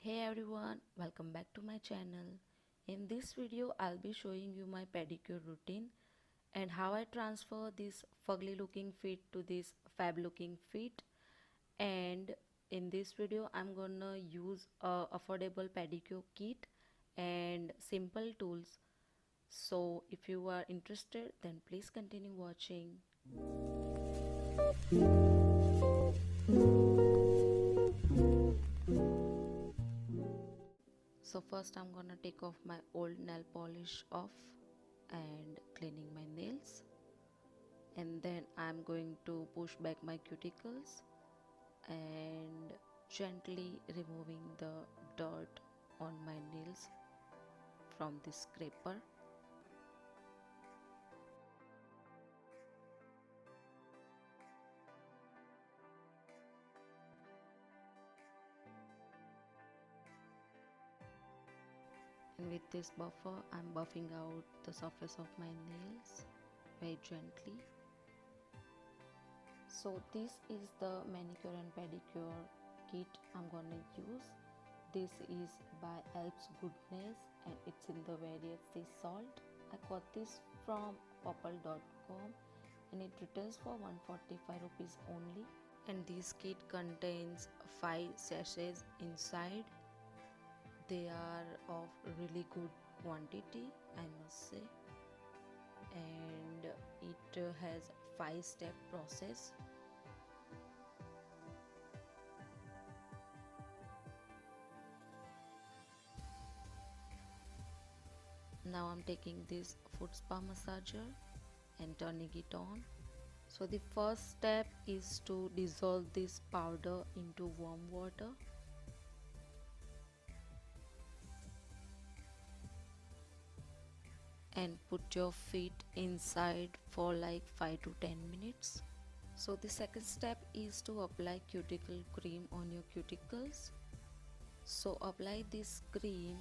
Hey everyone, welcome back to my channel. In this video, I'll be showing you my pedicure routine and how I transfer this fugly looking feet to this fab looking feet. And in this video, I'm gonna use a affordable pedicure kit and simple tools. So if you are interested, then please continue watching. So first I'm gonna take off my old nail polish off and cleaning my nails, and then I'm going to push back my cuticles and gently removing the dirt on my nails from the scraper. And with this buffer I'm buffing out the surface of my nails very gently. So this is the manicure and pedicure kit I'm gonna use. This is by Alps Goodness and it's in the variant sea salt. I got this from purple.com and it retails for 145 rupees only. And this kit contains 5 sachets inside. They are of really good quantity, I must say, and it has 5-step process. Now I'm taking this foot spa massager and turning it on. So the first step is to dissolve this powder into warm water. And put your feet inside for like 5 to 10 minutes. So the second step is to apply cuticle cream on your cuticles. So apply this cream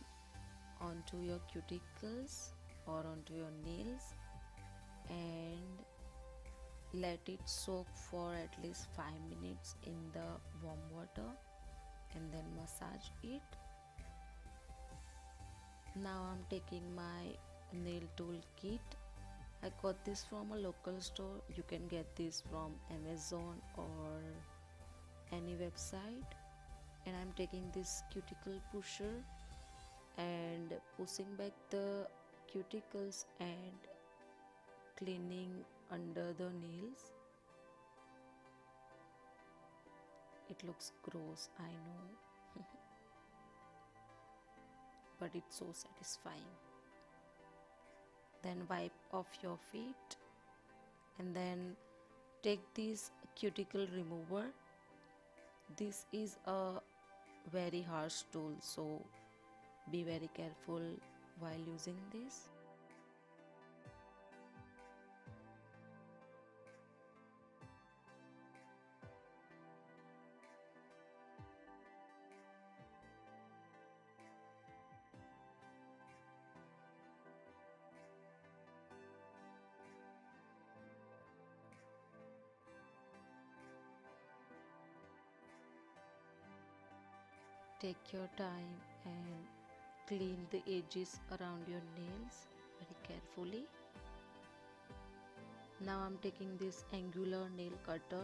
onto your cuticles or onto your nails and let it soak for at least 5 minutes in the warm water and then massage it. Now I'm taking my nail tool kit. I got this from a local store. You can get this from Amazon or any website. And I'm taking this cuticle pusher and pushing back the cuticles and cleaning under the nails. It looks gross, I know, but it's so satisfying. Then wipe off your feet and then take this cuticle remover. This is a very harsh tool, so be very careful while using this. Take your time and clean the edges around your nails very carefully. Now I'm taking this angular nail cutter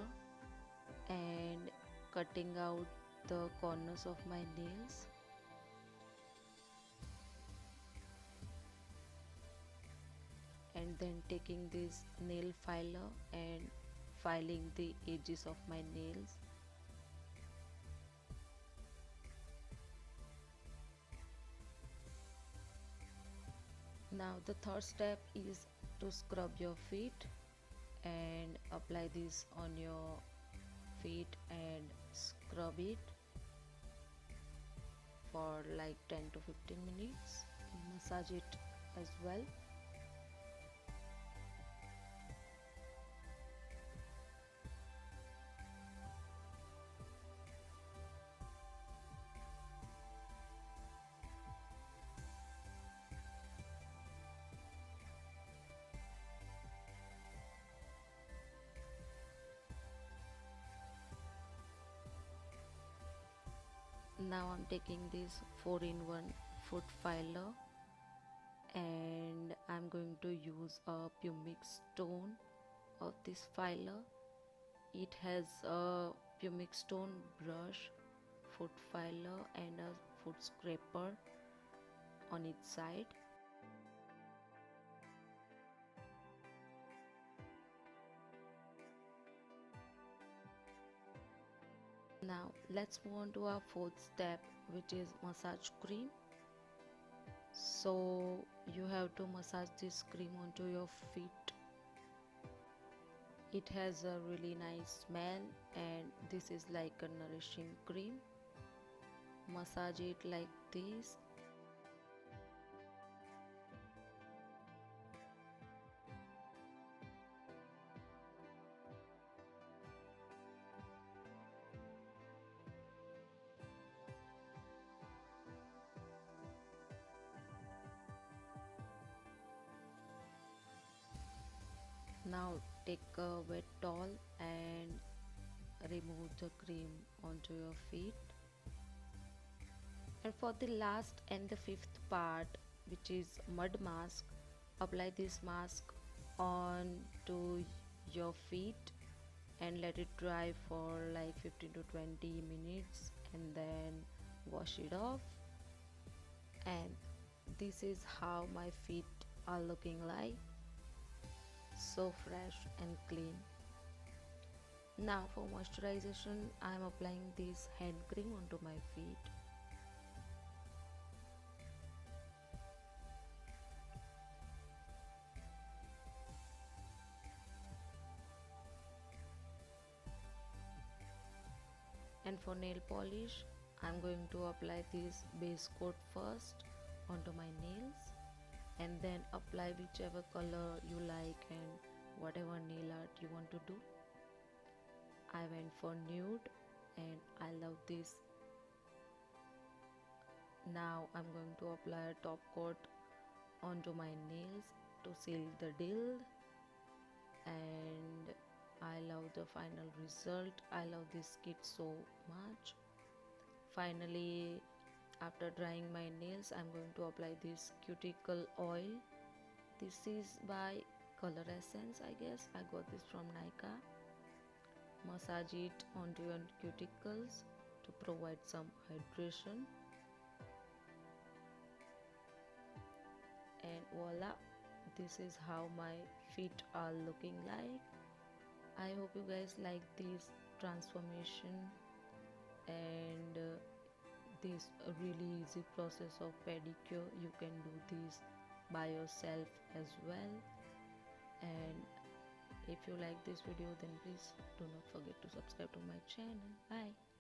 and cutting out the corners of my nails. And then taking this nail filer and filing the edges of my nails. Now the third step is to scrub your feet and apply this on your feet and scrub it for like 10 to 15 minutes and massage it as well. Now I'm taking this 4-in-1 foot filer and I'm going to use a pumic stone of this filer. It has a pumic stone brush, foot filer and a foot scraper on its side. Now let's move on to our fourth step, which is massage cream. So you have to massage this cream onto your feet. It has a really nice smell and this is like a nourishing cream. Massage it like this. Now take a wet towel and remove the cream onto your feet. And for the last and the fifth part, which is mud mask, apply this mask on to your feet and let it dry for like 15 to 20 minutes and then wash it off. And this is how my feet are looking like, so fresh and clean. Now for moisturization, I am applying this hand cream onto my feet. And for nail polish, I'm going to apply this base coat first onto my nails and then apply whichever color you like and whatever nail art you want to do. I went for nude and I love this. Now I'm going to apply a top coat onto my nails to seal the deal, and I love the final result. I love this kit so much. Finally, after drying my nails, I'm going to apply this cuticle oil. This is by Color Essence, I guess. I got this from Nika. Massage it onto your cuticles to provide some hydration. And voila, this is how my feet are looking like. I hope you guys like this transformation and this really easy process of pedicure. You can do this by yourself as well. And if you like this video, then please do not forget to subscribe to my channel. Bye.